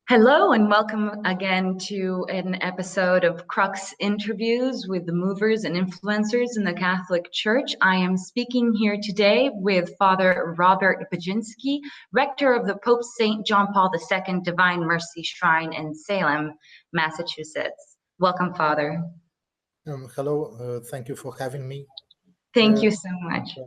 Hello and welcome again to an episode of Crux interviews with the movers and influencers in the Catholic Church. I am speaking here today with Father Robert Budzinski, Rector of the Pope St. John Paul II Divine Mercy Shrine in Salem, Massachusetts. Welcome, Father. Hello, thank you for having me. Thank you so much.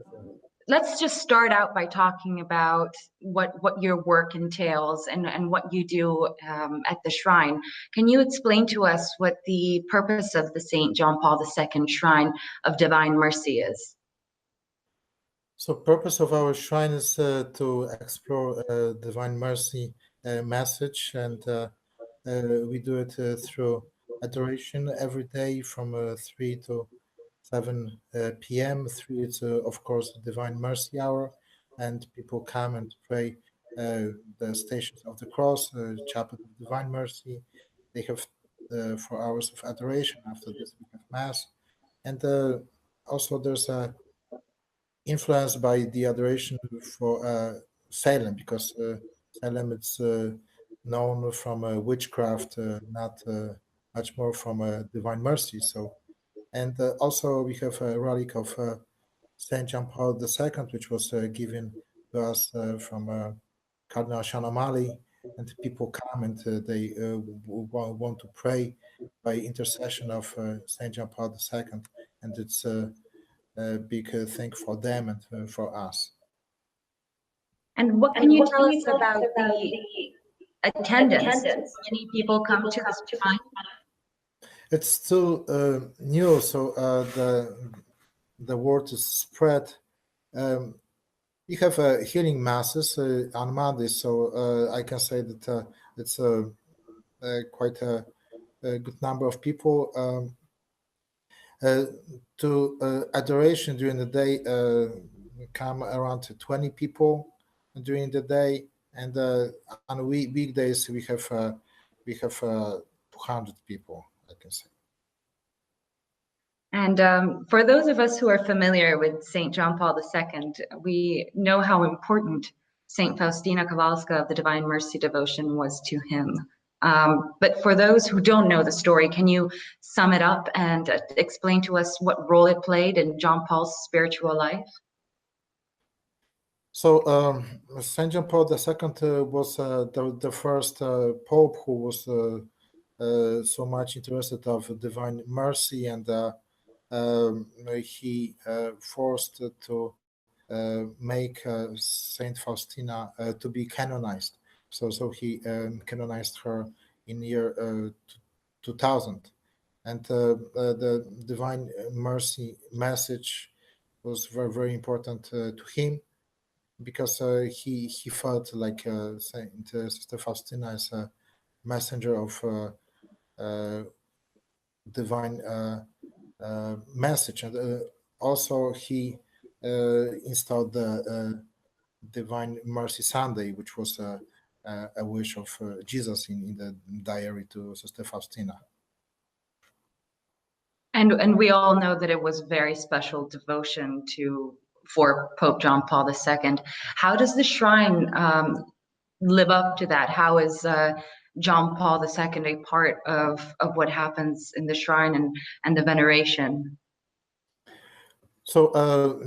Let's just start out by talking about what your work entails and what you do at the shrine. Can you explain to us what the purpose of the St. John Paul II Shrine of Divine Mercy is? So purpose of our shrine is to explore Divine Mercy message, and we do it through adoration every day from 3 to 7 p.m. 3 is, of course, the Divine Mercy Hour, and people come and pray the Stations of the Cross, Chapel of Divine Mercy. They have 4 hours of adoration. After this, we have Mass. And also there's a influence by the adoration for Salem, because Salem is known from witchcraft, not much more from Divine Mercy. So. And also we have a relic of St. John Paul II, which was given to us from Cardinal Shanomali, and people come and they want to pray by intercession of St. John Paul II, and it's a big thing for them and for us. And what can you tell us about the attendance? Many people come to the shrine. It's still new, so the word is spread. We have healing masses on Mondays, so I can say that it's quite a good number of people. To adoration during the day come around 20 people during the day, and on weekdays we have 200 people, I can say. And for those of us who are familiar with St. John Paul II, we know how important St. Faustina Kowalska of the Divine Mercy devotion was to him. But for those who don't know the story, can you sum it up and explain to us what role it played in John Paul's spiritual life? So St. John Paul II was the first Pope who was so much interested of Divine Mercy, and he forced to make Saint Faustina to be canonized. So he canonized her in year 2000, and the Divine Mercy message was very, very important to him, because he felt like Saint Sister Faustina is a messenger of divine message, and also he installed the Divine Mercy Sunday, which was a wish of Jesus in the diary to Sister Faustina. And we all know that it was very special devotion for Pope John Paul II. How does the shrine live up to that? How is John Paul II a part of what happens in the shrine and the veneration? So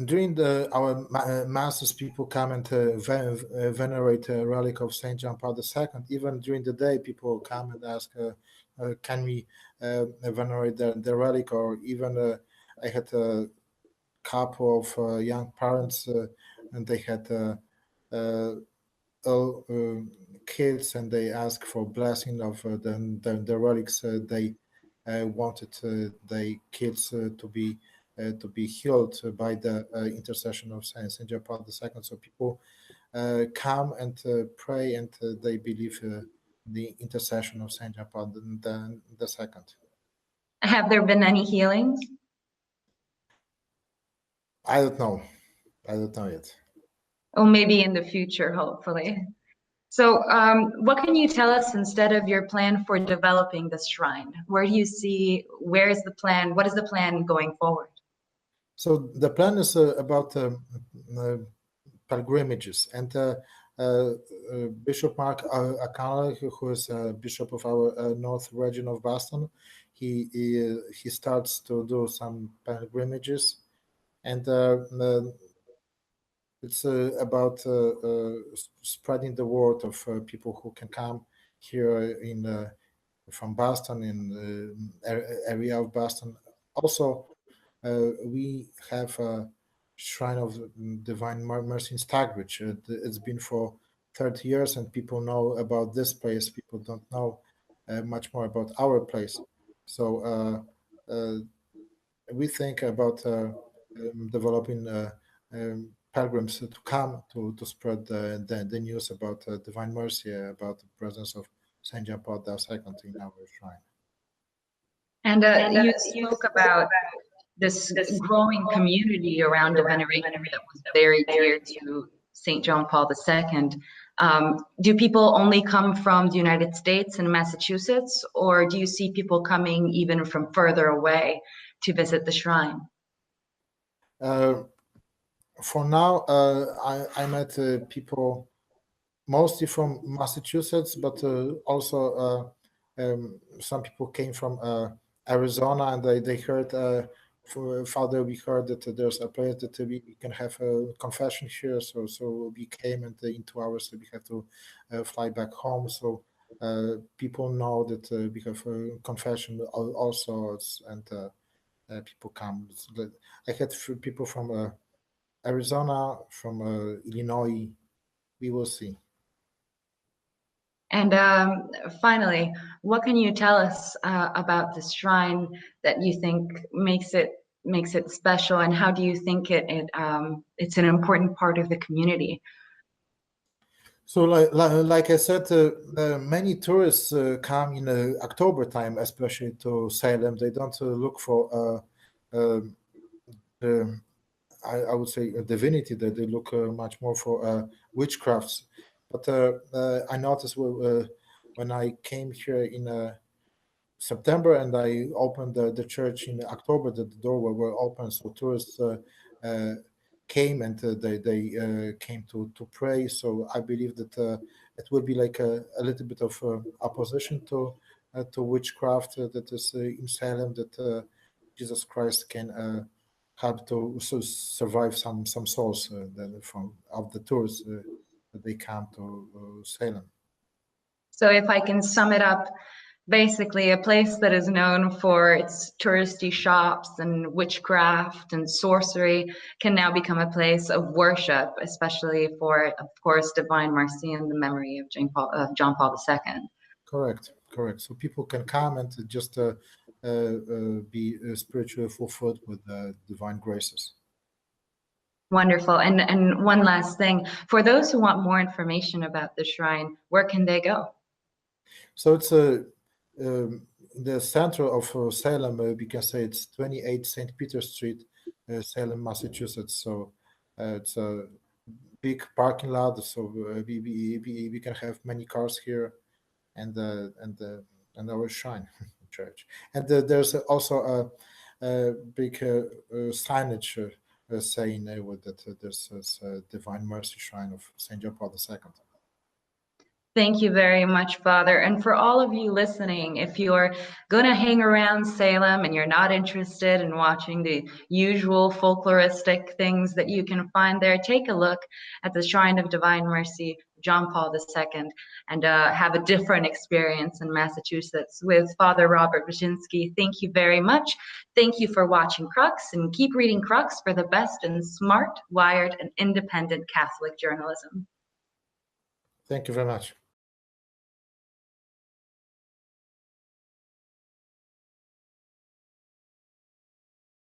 during our masses, people come and venerate a relic of St. John Paul II. Even during the day, people come and ask, can we venerate the relic? Or even I had a couple of young parents, and they had kids, and they asked for blessing of the relics. They wanted their kids to be healed by the intercession of Saint John Paul II. So people come and pray, and they believe the intercession of Saint John Paul II. Have there been any healings? I don't know yet. Oh, maybe in the future, hopefully. So what can you tell us instead of your plan for developing this shrine? Where is the plan? What is the plan going forward? So the plan is about pilgrimages, and Bishop Mark O'Connell, who is Bishop of our North region of Boston, he starts to do some pilgrimages, and it's about spreading the word of people who can come here from Boston, in area of Boston. Also, we have a Shrine of Divine Mercy in Stockbridge. It's been for 30 years, and people know about this place. People don't know much more about our place. So we think about developing pilgrims to come to spread the news about Divine Mercy, about the presence of Saint John Paul II in our shrine. And you spoke about this growing community around the veneration that was very dear to St. John Paul II. Do people only come from the United States and Massachusetts, or do you see people coming even from further away to visit the shrine? For now, I met people mostly from Massachusetts, but also some people came from Arizona, and they heard Father, we heard that there's a place that we can have a confession here. So we came, and in 2 hours we have to fly back home. So people know that we have a confession also, and people come. I had people from Arizona, from Illinois. We will see. And finally, what can you tell us about this shrine that you think makes it special, and how do you think it's an important part of the community? So, like I said, many tourists come in October time, especially to Salem. They don't look for I would say a divinity. That they look much more for witchcrafts. But I noticed when I came here in September, and I opened the church in October, that the doors were open, so tourists came, and they came to pray. So I believe that it will be like a little bit of opposition to witchcraft that is in Salem, that Jesus Christ can help to survive some souls of the tourists that they come to Salem. So if I can sum it up, basically a place that is known for its touristy shops and witchcraft and sorcery can now become a place of worship, especially for, of course, Divine Mercy and the memory of John Paul II. Correct. So people can come and just be spiritually fulfilled with divine graces. Wonderful. And one last thing, for those who want more information about the shrine, where can they go? So it's in the center of Salem. We can say it's 28 St. Peter Street, Salem, Massachusetts. So it's a big parking lot. So we can have many cars here, and our shrine church. And there's also a big signage saying that there's a Divine Mercy Shrine of St. John Paul II. Thank you very much, Father. And for all of you listening, if you're going to hang around Salem and you're not interested in watching the usual folkloristic things that you can find there, take a look at the Shrine of Divine Mercy, John Paul II, and have a different experience in Massachusetts with Father Robert Budzinski. Thank you very much. Thank you for watching Crux, and keep reading Crux for the best in smart, wired, and independent Catholic journalism. Thank you very much.